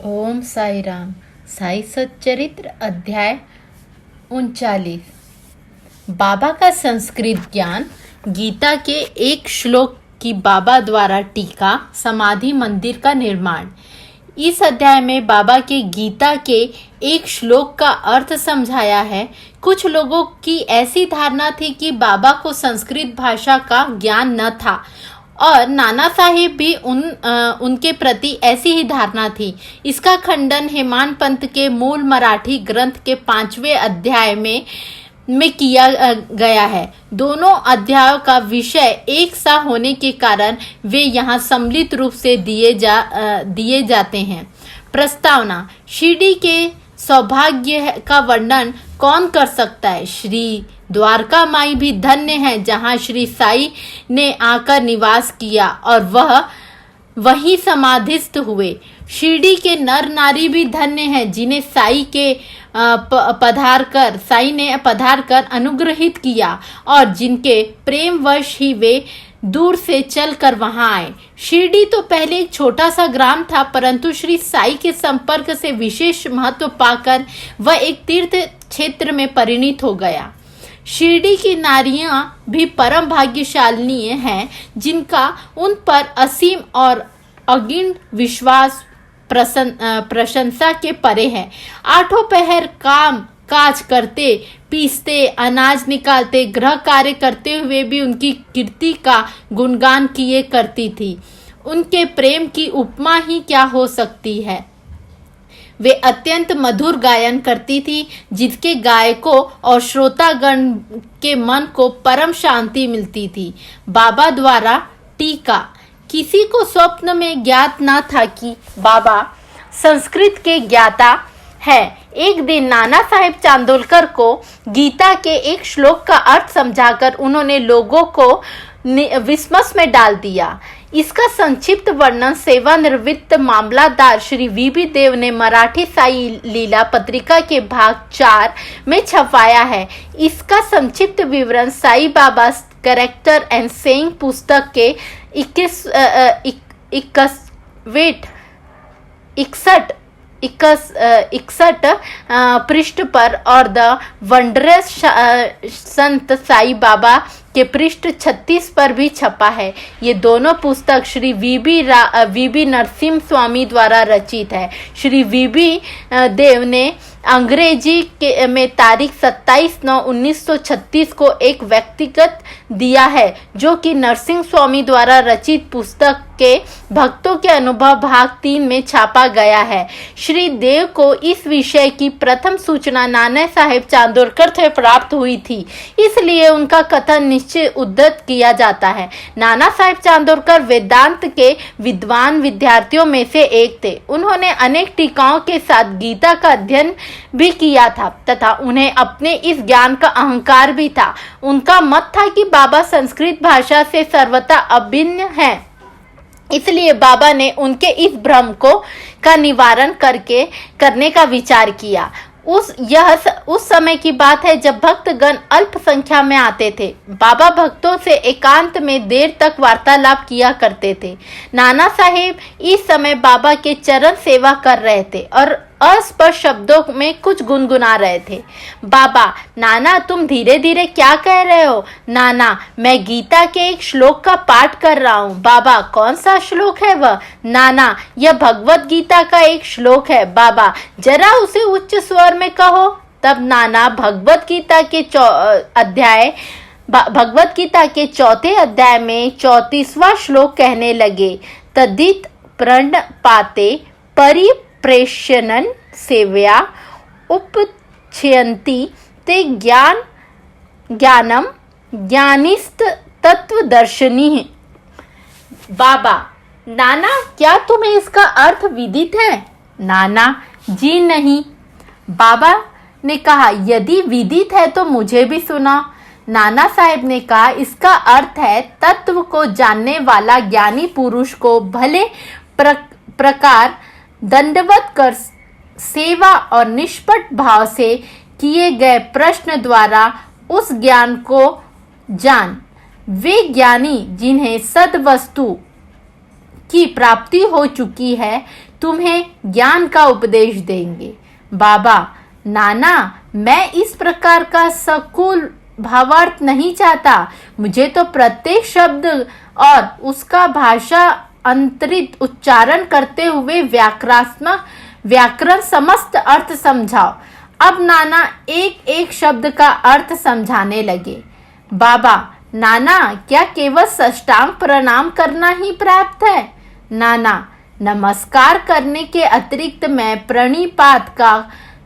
ओम साई राम। साई सच्चरित्र अध्याय 39। बाबा का संस्कृत ज्ञान। गीता के एक श्लोक की बाबा द्वारा टीका। समाधि मंदिर का निर्माण। इस अध्याय में बाबा के गीता के एक श्लोक का अर्थ समझाया है। कुछ लोगों की ऐसी धारणा थी कि बाबा को संस्कृत भाषा का ज्ञान न था और नाना साहिब भी उनके प्रति ऐसी ही धारणा थी। इसका खंडन हेमान पंथ के मूल मराठी ग्रंथ के 5वें अध्याय में किया गया है। दोनों अध्यायों का विषय एक सा होने के कारण वे यहाँ सम्मिलित रूप से दिए जाते हैं। प्रस्तावना। शिरडी के सौभाग्य का वर्णन कौन कर सकता है। श्री द्वारका माई भी धन्य है जहाँ श्री साई ने आकर निवास किया और वह वहीं समाधिस्थ हुए। शिरडी के नर नारी भी धन्य हैं जिन्हें साई ने पधार कर अनुग्रहित किया और जिनके प्रेमवश ही वे दूर से चलकर वहां आए। शिरडी तो पहले एक छोटा सा ग्राम था, परंतु श्री साई के संपर्क से विशेष महत्व पाकर वह एक तीर्थ क्षेत्र में परिणित हो गया। शिरडी की नारियां भी परम भाग्यशालिनी हैं जिनका उन पर असीम और अगिन विश्वास प्रशंसा के परे है। आठों पहर काम काज करते, पीसते, अनाज निकालते, गृह कार्य करते हुए भी उनकी कीर्ति का गुणगान किए करती थी। उनके प्रेम की उपमा ही क्या हो सकती है। वे अत्यंत मधुर गायन करती थी जिसके गायकों और श्रोतागण के मन को परम शांति मिलती थी। बाबा द्वारा टीका। किसी को स्वप्न में ज्ञात न था कि बाबा संस्कृत के ज्ञाता है। एक दिन नाना साहेब चांदोलकर को गीता के एक श्लोक का अर्थ समझाकर उन्होंने लोगों को विस्मस में डाल दिया। इसका संक्षिप्त वर्णन सेवानिवृत्त मामलादार श्री वीबी देव ने मराठी साई लीला पत्रिका के भाग 4 में छपाया है। इसका संक्षिप्त विवरण Sai Baba character and saying पुस्तक के 61 पृष्ठ पर और द वंडरस संत साई बाबा के पृष्ठ 36 पर भी छपा है। ये दोनों पुस्तक श्री वीबी नरसिम्हा स्वामी द्वारा रचित है। श्री वीबी देव ने अंग्रेजी में तारीख 27/9/1936 को एक व्यक्तिगत दिया है जो कि नरसिंह स्वामी द्वारा रचित पुस्तक के भक्तों के अनुभव भाग 3 में छापा गया है। श्री देव को इस विषय की प्रथम सूचना नाना साहेब चांदोलकर से प्राप्त हुई थी, इसलिए उनका कथन निश्चय उद्धृत किया जाता है। नाना साहेब चांदोलकर वेदांत के विद्वान विद्यार्थियों में से एक थे। उन्होंने अनेक टीकाओं के साथ गीता का अध्ययन भी किया था तथा उन्हें अपने इस ज्ञान का अहंकार भी था। उनका मत था कि बाबा संस्कृत भाषा से सर्वथा अभिन्न है, इसलिए बाबा ने उनके इस भ्रम का निवारण करने का विचार किया। उस समय की बात है जब भक्तगण अल्प संख्या में आते थे। बाबा भक्तों से एकांत में देर तक वार्तालाप किया करते थे। नाना साहेब इस समय बाबा के चरण सेवा कर रहे थे और अस्पष्ट शब्दों में कुछ गुनगुना रहे थे। बाबा, नाना तुम धीरे धीरे क्या कह रहे हो। नाना, मैं गीता के एक श्लोक का पाठ कर रहा हूँ। बाबा, कौन सा श्लोक है वह। नाना, यह भगवत गीता का एक श्लोक है। बाबा, जरा उसे उच्च स्वर में कहो। तब नाना भगवत गीता के 4थे अध्याय में 34वां श्लोक कहने लगे। तदित प्रणपाते परिप्रेषणं सेव्या उपच्छयन्ति ते ज्ञानम ज्ञानिस्त तत्वदर्शिनी। बाबा, नाना क्या तुम्हें इसका अर्थ विदित है। नाना, जी नहीं। बाबा ने कहा, यदि विदित है तो मुझे भी सुना। नाना साहेब ने कहा, इसका अर्थ है तत्व को जानने वाला ज्ञानी पुरुष को भले प्रकार दंडवत कर सेवा और निष्पट भाव से किए गए प्रश्न द्वारा उस ज्ञान को जान। वे ज्ञानी जिन्हें सद वस्तु की प्राप्ति हो चुकी है, तुम्हें ज्ञान का उपदेश देंगे। बाबा, नाना, मैं इस प्रकार का सकूल भावार्थ नहीं चाहता। मुझे तो प्रत्येक शब्द और उसका भाषा अंतरित उच्चारण करते हुए व्याकरण समस्त अर्थ समझाओ। अब नाना एक एक शब्द का अर्थ समझाने लगे। बाबा, नाना, क्या केवल साष्टांग प्रणाम करना ही पर्याप्त है? नाना, नमस्कार करने के अतिरिक्त मैं प्रणिपात का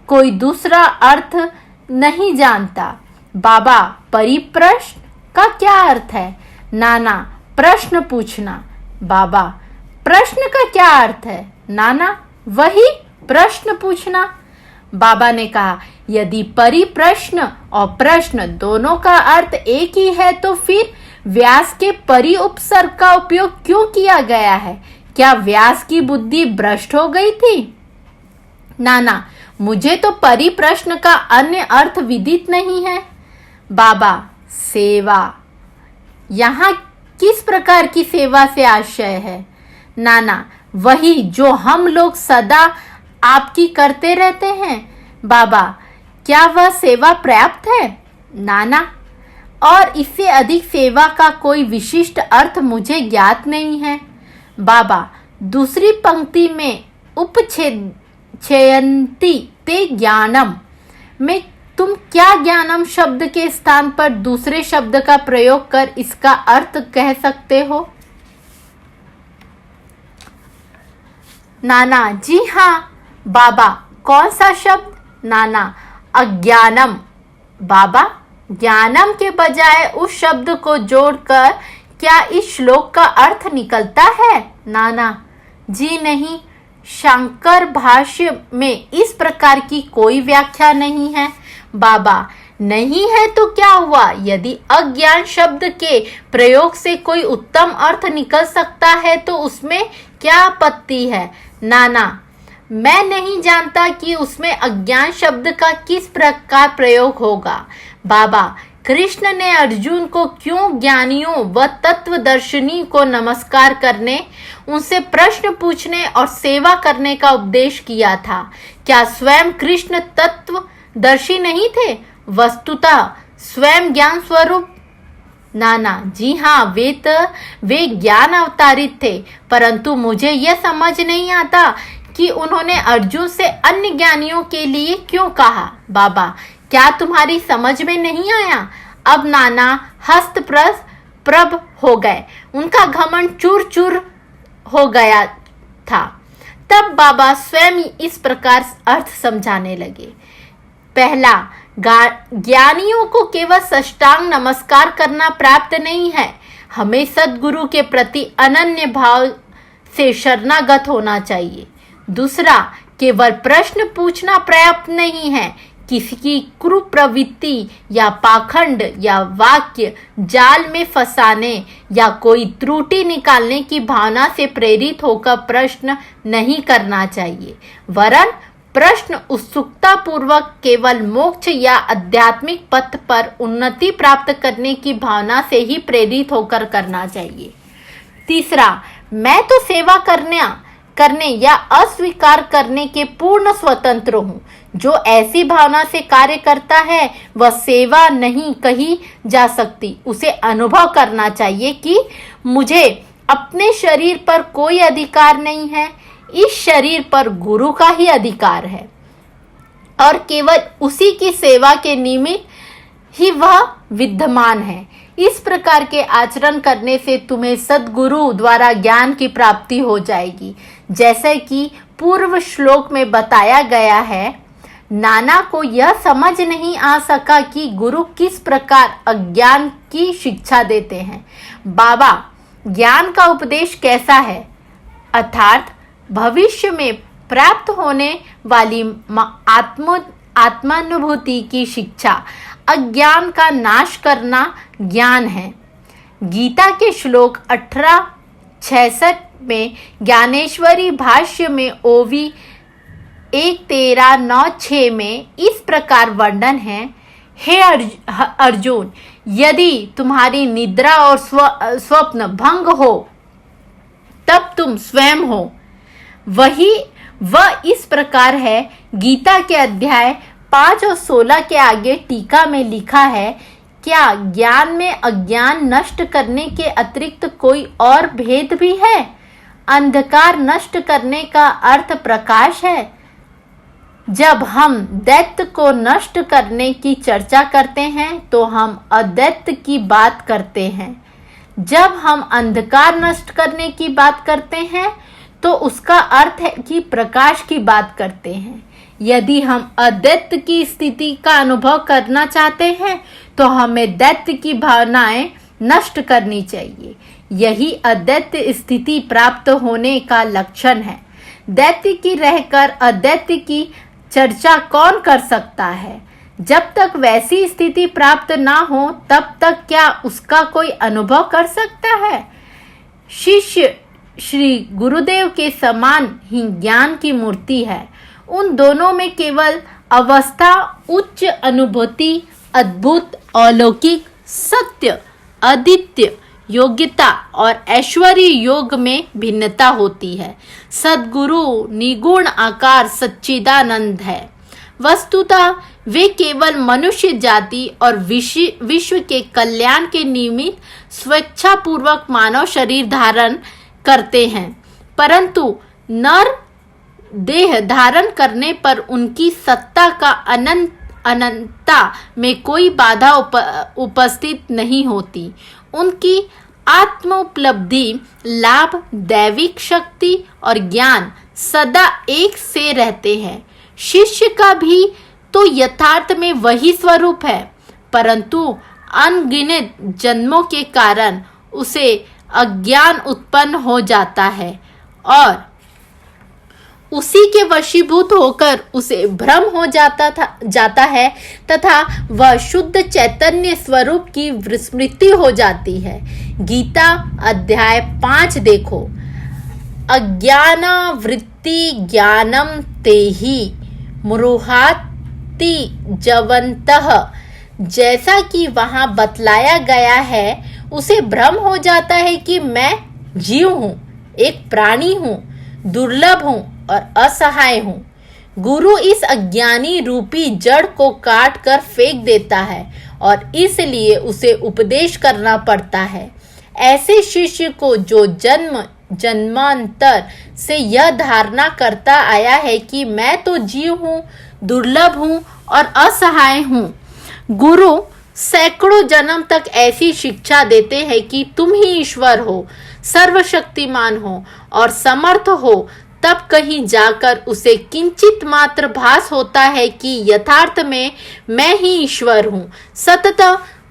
कोई दूसरा अर्थ नहीं जानता। बाबा, परिप्रश्न का क्या अर्थ है? नाना, प्रश्न पूछना। बाबा, प्रश्न का क्या अर्थ है? नाना, वही प्रश्न पूछना। बाबा ने कहा, यदि परिप्रश्न और प्रश्न दोनों का अर्थ एक ही है तो फिर व्यास के परि उपसर्ग का उपयोग क्यों किया गया है? क्या व्यास की बुद्धि भ्रष्ट हो गई थी? नाना, मुझे तो परिप्रश्न का अन्य अर्थ विदित नहीं है। बाबा, सेवा। यहाँ किस प्रकार की सेवा से आशय है? नाना, वही जो हम लोग सदा आपकी करते रहते हैं। बाबा, क्या वह सेवा पर्याप्त है? नाना, और इससे अधिक सेवा का कोई विशिष्ट अर्थ मुझे ज्ञात नहीं है। बाबा, दूसरी पंक्ति में उपछेयन्ति ते ज्ञानम में तुम क्या ज्ञानम शब्द के स्थान पर दूसरे शब्द का प्रयोग कर इसका अर्थ कह सकते हो? नाना, जी हाँ। बाबा, कौन सा शब्द? नाना, अज्ञानम। बाबा, ज्ञानम के बजाय उस शब्द को जोड़कर क्या इस श्लोक का अर्थ निकलता है? नाना, जी नहीं, शंकर भाष्य में इस प्रकार की कोई व्याख्या नहीं है। बाबा, नहीं है तो क्या हुआ? यदि अज्ञान शब्द के प्रयोग से कोई उत्तम अर्थ निकल सकता है तो उसमें क्या आपत्ति है? नाना, मैं नहीं जानता कि उसमें अज्ञान शब्द का किस प्रकार प्रयोग होगा। बाबा, कृष्ण ने अर्जुन को क्यों ज्ञानियों व तत्वदर्शिनी को नमस्कार करने, उनसे प्रश्न पूछने और सेवा करने का उपदेश किया था? क्या स्वयं कृष्ण तत्वदर्शी नहीं थे? वस्तुतः स्वयं ज्ञान स्वरूप? नाना, जी हाँ, वे ज्ञान अवतारित थे, परंतु मुझे यह समझ नहीं आता कि उन्होंने अर्जुन से अन्य ज्ञानियों के लिए क्यों कहा। बाबा, क्या तुम्हारी समझ में नहीं आया? अब नाना हस्तप्रभ हो गए, उनका घमंड चूर चूर हो गया था। तब बाबा स्वयं इस प्रकार अर्थ समझाने लगे। पहला, ज्ञानियों को केवल साष्टांग नमस्कार करना प्राप्त नहीं है, हमें सद्गुरु के प्रति अनन्य भाव से शरणागत होना चाहिए। दूसरा, केवल प्रश्न पूछना पर्याप्त नहीं है, किसी की कुप्रवृत्ति या पाखंड या वाक्य जाल में फंसाने या कोई त्रुटि निकालने की भावना से प्रेरित होकर प्रश्न नहीं करना चाहिए, वरन प्रश्न उत्सुकता पूर्वक केवल मोक्ष या आध्यात्मिक पथ पर उन्नति प्राप्त करने की भावना से ही प्रेरित होकर करना चाहिए। तीसरा, मैं तो सेवा करने या अस्वीकार करने के पूर्ण स्वतंत्र हूँ। जो ऐसी भावना से कार्य करता है वह सेवा नहीं कही जा सकती। उसे अनुभव करना चाहिए कि मुझे अपने शरीर पर कोई अधिकार नहीं है, इस शरीर पर गुरु का ही अधिकार है और केवल उसी की सेवा के निमित्त ही वह विद्यमान है। इस प्रकार के आचरण करने से तुम्हें सद्गुरु द्वारा ज्ञान की प्राप्ति हो जाएगी। जैसे कि पूर्व श्लोक में बताया गया है, नाना को यह समझ नहीं आ सका कि गुरु किस प्रकार अज्ञान की शिक्षा देते हैं। बाबा, ज्ञान का उपदेश कैसा है? अर्थात भविष्य में प्राप्त होने वाली आत्मानुभूति की शिक्षा। अज्ञान का नाश करना ज्ञान है। गीता के श्लोक 1866 में ज्ञानेश्वरी भाष्य में ओवी 1:13-9-6 में इस प्रकार वर्णन है, हे अर्जुन, यदि तुम्हारी निद्रा और स्वप्न भंग हो तब तुम स्वयं हो। वह इस प्रकार है। गीता के अध्याय 5 और 16 के आगे टीका में लिखा है, क्या ज्ञान में अज्ञान नष्ट करने के अतिरिक्त कोई और भेद भी है? अंधकार नष्ट करने का अर्थ प्रकाश है। जब हम दैत्य को नष्ट करने की चर्चा करते हैं तो हम अदैत्य की बात करते हैं। जब हम अंधकार नष्ट करने की बात करते हैं तो उसका अर्थ है कि प्रकाश की बात करते हैं। यदि हम अदैत्य की स्थिति का अनुभव करना चाहते हैं तो हमें दैत्य की भावनाएं नष्ट करनी चाहिए। यही अदैत्य स्थिति प्राप्त होने का लक्षण है। दैत्य की रहकर अदैत्य की चर्चा कौन कर सकता है? जब तक वैसी स्थिति प्राप्त ना हो तब तक क्या उसका कोई अनुभव कर सकता है? शिष्य श्री गुरुदेव के समान ही ज्ञान की मूर्ति है। उन दोनों में केवल अवस्था, उच्च अनुभूति, अद्भुत, अलौकिक, सत्य, अद्वितीय, योग्यता और ऐश्वर्य योग में भिन्नता होती है। सद्गुरु निगुण आकार सच्चिदानंद है। वस्तुतः वे केवल मनुष्य जाति और विश्व के कल्याण के निमित्त स्वेच्छापूर्वक मानव शरीर धारण करते हैं, परंतु नर देह धारण करने पर उनकी सत्ता का अनंतता में कोई बाधा उपस्थित नहीं होती। उनकी आत्मोपलब्धि, लाभ, दैविक शक्ति और ज्ञान सदा एक से रहते हैं। शिष्य का भी तो यथार्थ में वही स्वरूप है, परंतु अनगिनत जन्मों के कारण उसे अज्ञान उत्पन्न हो जाता है और उसी के वशीभूत होकर उसे भ्रम हो जाता है तथा वह शुद्ध चैतन्य स्वरूप की विस्मृति हो जाती है। गीता अध्याय 5 देखो। अज्ञानावृत्ति ज्ञानम तेहि मुरुहाति जवन्तः। जैसा कि वहां बतलाया गया है, उसे भ्रम हो जाता है कि मैं जीव हूँ, एक प्राणी हूँ, दुर्लभ हूँ और असहाय हूँ। गुरु इस अज्ञानी रूपी जड़ को काट कर फेंक देता है और इसलिए उसे उपदेश करना पड़ता है। ऐसे शिष्य को जो जन्मांतर से यह धारणा करता आया है कि मैं तो जीव हूँ, दुर्लभ हूँ और असहाय हूँ, गुरु सैकड़ों जन्म तक ऐसी शिक्षा देते हैं कि तुम ही ईश्वर हो, सर्वशक्तिमान हो और समर्थ हो। तब कहीं जाकर उसे किंचित मात्र भास होता है कि यथार्थ में मैं ही ईश्वर हूँ। सतत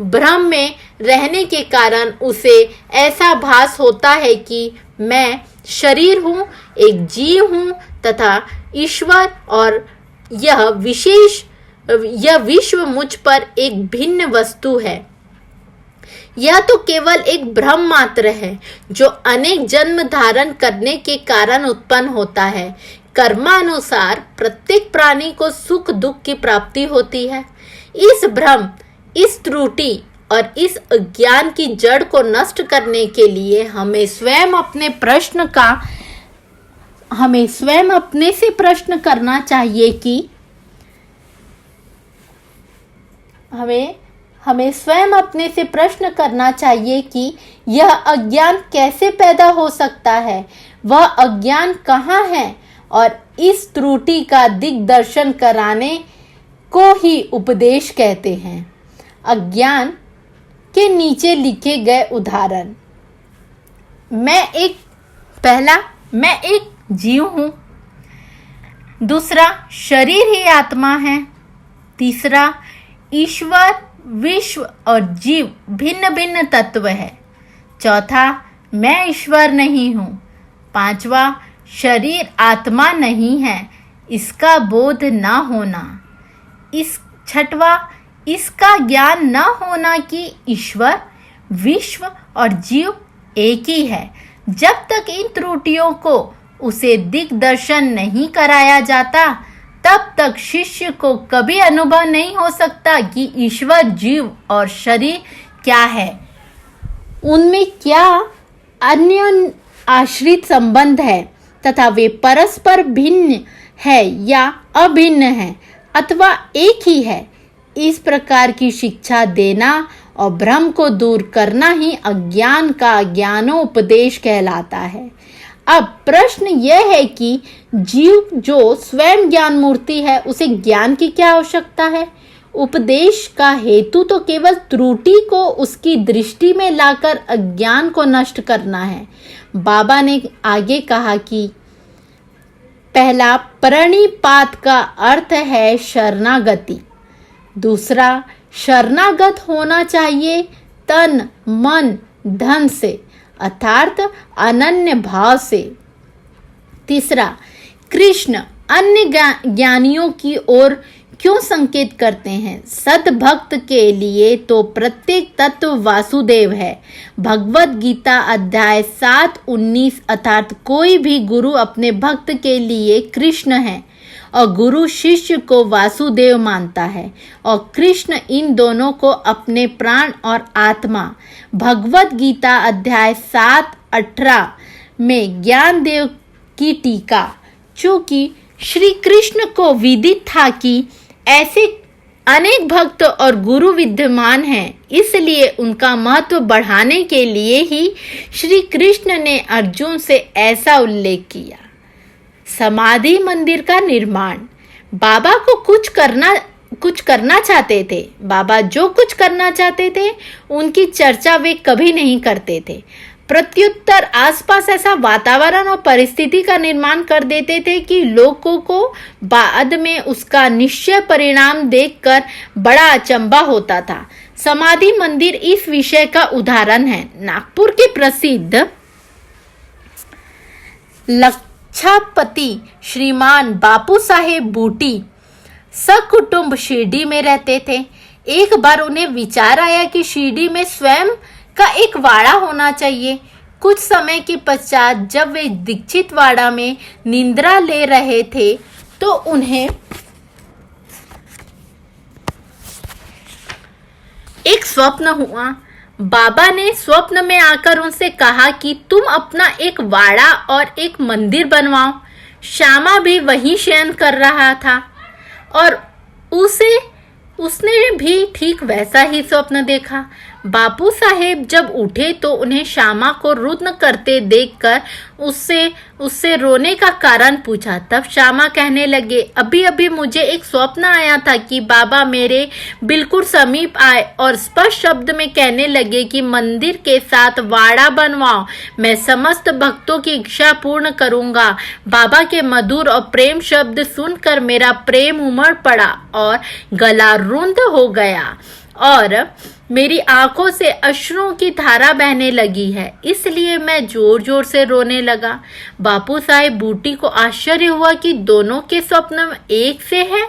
भ्रम में रहने के कारण उसे ऐसा भास होता है कि मैं शरीर हूँ, एक जीव हूँ तथा ईश्वर, और यह विश्व मुझ पर एक भिन्न वस्तु है। यह तो केवल एक भ्रम मात्र है जो अनेक जन्म धारण करने के कारण उत्पन्न होता है। कर्मानुसार प्रत्येक प्राणी को सुख दुख की प्राप्ति होती है। इस भ्रम, इस त्रुटि और इस अज्ञान की जड़ को नष्ट करने के लिए हमें स्वयं अपने से प्रश्न करना चाहिए कि हमें स्वयं अपने से प्रश्न करना चाहिए कि यह अज्ञान कैसे पैदा हो सकता है, वह अज्ञान कहाँ है, और इस त्रुटि का दिग्दर्शन कराने को ही उपदेश कहते हैं। अज्ञान के नीचे लिखे गए उदाहरण। मैं एक जीव हूँ। दूसरा, शरीर ही आत्मा है। तीसरा, ईश्वर, विश्व और जीव भिन्न भिन्न तत्व है। चौथा, मैं ईश्वर नहीं हूँ। पांचवा, शरीर आत्मा नहीं है, इसका बोध न होना। छठवा, इसका ज्ञान न होना कि ईश्वर, विश्व और जीव एक ही है। जब तक इन त्रुटियों को उसे दिग्दर्शन नहीं कराया जाता, तब तक शिष्य को कभी अनुभव नहीं हो सकता कि ईश्वर, जीव और शरीर क्या है, उनमें क्या अन्य आश्रित संबंध है। तथा वे परस्पर भिन्न है या अभिन्न है अथवा एक ही है। इस प्रकार की शिक्षा देना और भ्रम को दूर करना ही अज्ञान का ज्ञानोपदेश कहलाता है। अब प्रश्न यह है कि जीव जो स्वयं ज्ञान मूर्ति है उसे ज्ञान की क्या आवश्यकता है? उपदेश का हेतु तो केवल त्रुटि को उसकी दृष्टि में लाकर अज्ञान को नष्ट करना है। बाबा ने आगे कहा कि पहला, प्रणिपात का अर्थ है शरणागति। दूसरा, शरणागत होना चाहिए तन मन धन से अर्थात अनन्य भाव से। तीसरा, कृष्ण अन्य ज्ञानियों की ओर क्यों संकेत करते हैं? सद्भक्त के लिए तो प्रत्येक तत्व वासुदेव है। भगवत गीता अध्याय 7:19 अर्थात कोई भी गुरु अपने भक्त के लिए कृष्ण है और गुरु शिष्य को वासुदेव मानता है और कृष्ण इन दोनों को अपने प्राण और आत्मा। भगवत गीता अध्याय 7:18 में ज्ञानदेव की टीका। चूंकि श्री कृष्ण को विदित था कि ऐसे अनेक भक्त और गुरु विद्यमान हैं, इसलिए उनका महत्व बढ़ाने के लिए ही श्री कृष्ण ने अर्जुन से ऐसा उल्लेख किया। समाधि मंदिर का निर्माण। बाबा को कुछ करना चाहते थे। बाबा जो कुछ करना चाहते थे उनकी चर्चा वे कभी नहीं करते थे। प्रत्युत्तर आसपास ऐसा वातावरण और परिस्थिति का निर्माण कर देते थे कि लोगों को बाद में उसका निश्चय परिणाम देखकर बड़ा अचंभा होता था। समाधि मंदिर इस विषय का उदाहरण है। नागपुर के प्रसिद्ध लक्षापति श्रीमान बापू साहेब बूटी सकुटुंब शिरडी में रहते थे। एक बार उन्हें विचार आया कि शिरडी में स्वयं का एक वाड़ा होना चाहिए। कुछ समय के पश्चात जब वे दीक्षित वाड़ा में निंद्रा ले रहे थे तो उन्हें एक स्वप्न हुआ। बाबा ने स्वप्न में आकर उनसे कहा कि तुम अपना एक वाड़ा और एक मंदिर बनवाओ। श्यामा भी वहीं शयन कर रहा था और उसने भी ठीक वैसा ही स्वप्न देखा। बापू साहेब जब उठे तो उन्हें श्यामा को रुदन करते देखकर उससे रोने का कारण पूछा। तब श्यामा कहने लगे, अभी अभी मुझे एक स्वप्न आया था कि बाबा मेरे बिल्कुल समीप आए और स्पष्ट शब्द में कहने लगे कि मंदिर के साथ वाड़ा बनवाओ, मैं समस्त भक्तों की इच्छा पूर्ण करूंगा। बाबा के मधुर और प्रेम शब्द सुनकर मेरा प्रेम उमड़ पड़ा और गला रुंध हो गया और मेरी आंखों से अश्रुओं की धारा बहने लगी है, इसलिए मैं जोर जोर से रोने लगा। बापू साहेब बूटी को आश्चर्य हुआ कि दोनों के स्वप्न एक से हैं।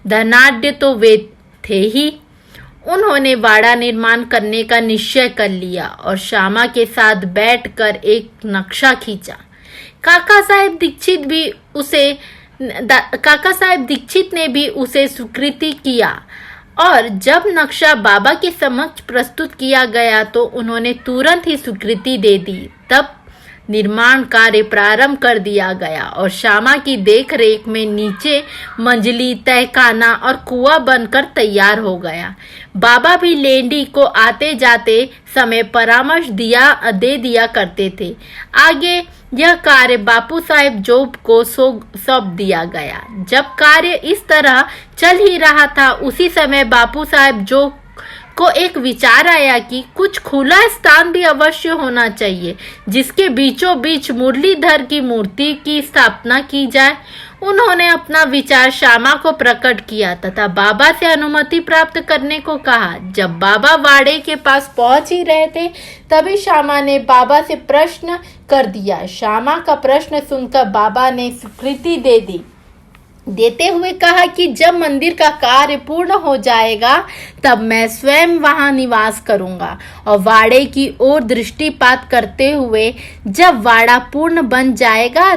धनाढ्य तो वे थे ही। उन्होंने वाड़ा निर्माण करने का निश्चय कर लिया और श्यामा के साथ बैठकर एक नक्शा खींचा। काका साहेब दीक्षित ने भी उसे स्वीकृति किया और जब नक्शा बाबा के समक्ष प्रस्तुत किया गया तो उन्होंने तुरंत ही स्वीकृति दे दी। तब निर्माण कार्य प्रारंभ कर दिया गया और श्यामा की देखरेख में नीचे मंजली, तहखाना और कुआं बनकर तैयार हो गया। बाबा भी लेंडी को आते जाते समय परामर्श दे दिया करते थे। आगे यह कार्य बापू साहेब जोब को सौंप दिया गया। जब कार्य इस तरह चल ही रहा था उसी समय बापू साहेब जोब को एक विचार आया कि कुछ खुला स्थान भी अवश्य होना चाहिए जिसके बीचों बीच मुरलीधर की मूर्ति की स्थापना की जाए। उन्होंने अपना विचार श्यामा को प्रकट किया तथा बाबा से अनुमति प्राप्त करने को कहा। जब बाबा वाड़े के पास पहुंच ही रहे थे तभी श्यामा ने बाबा से प्रश्न कर दिया। श्यामा का प्रश्न सुनकर बाबा ने स्वीकृति देते हुए कहा कि जब मंदिर का कार्य पूर्ण हो जाएगा तब मैं स्वयं वहां निवास करूंगा और वाड़े की ओर दृष्टिपात करते हुए जब वाड़ा पूर्ण बन जाएगा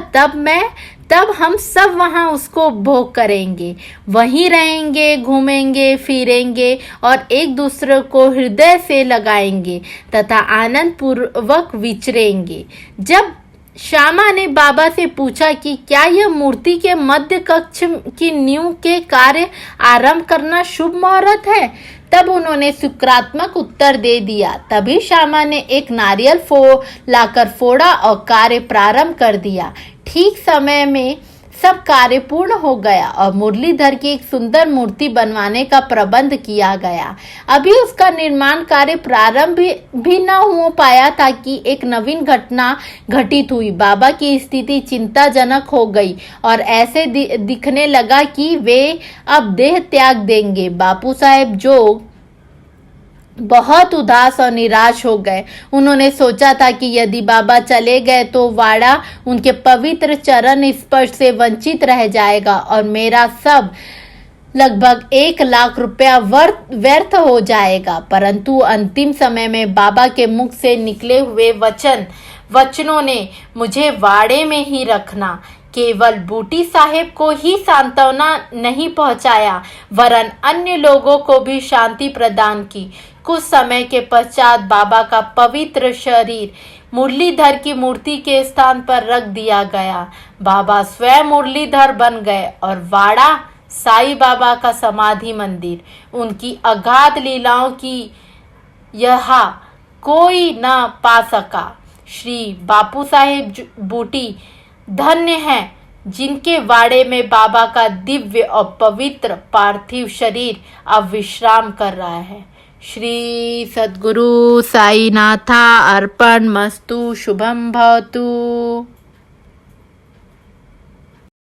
तब हम सब वहां उसको भोग करेंगे, वहीं रहेंगे, घूमेंगे, फिरेंगे और एक दूसरे को हृदय से लगाएंगे तथा आनंद पूर्वक विचरेंगे। जब श्यामा ने बाबा से पूछा कि क्या यह मूर्ति के मध्य कक्ष की नींव के कार्य आरंभ करना शुभ मुहूर्त है। तब उन्होंने सकारात्मक उत्तर दे दिया। तभी श्यामा ने एक नारियल लाकर फोड़ा और कार्य प्रारंभ कर दिया। ठीक समय में सब कार्य पूर्ण हो गया और मुरलीधर की एक सुंदर मूर्ति बनवाने का प्रबंध किया गया। अभी उसका निर्माण कार्य प्रारंभ भी न हो पाया था कि एक नवीन घटना घटित हुई। बाबा की स्थिति चिंताजनक हो गई और ऐसे दिखने लगा कि वे अब देह त्याग देंगे। बापू साहेब जो बहुत उदास और निराश हो गए। उन्होंने सोचा था कि यदि बाबा चले गए तो वाड़ा उनके पवित्र चरण स्पर्श से वंचित रह जाएगा और मेरा सब लगभग 1 लाख रुपया व्यर्थ हो जाएगा। परंतु अंतिम समय में बाबा के मुख से निकले हुए वचनों ने मुझे वाड़े में ही रखना केवल बूटी साहेब को ही सांत्वना नहीं पहुंचाया वरन अन्य लोगों को भी शांति प्रदान की। कुछ समय के पश्चात बाबा का पवित्र शरीर मुरलीधर की मूर्ति के स्थान पर रख दिया गया। बाबा स्वयं मुरलीधर बन गए और वाड़ा साईं बाबा का समाधि मंदिर। उनकी अगाध लीलाओं की यह कोई न पा सका। श्री बापू साहेब बूटी धन्य हैं जिनके वाड़े में बाबा का दिव्य और पवित्र पार्थिव शरीर अब विश्राम कर रहा है। श्री सद्गुरु साईनाथा अर्पण मस्तु। शुभम भवतु।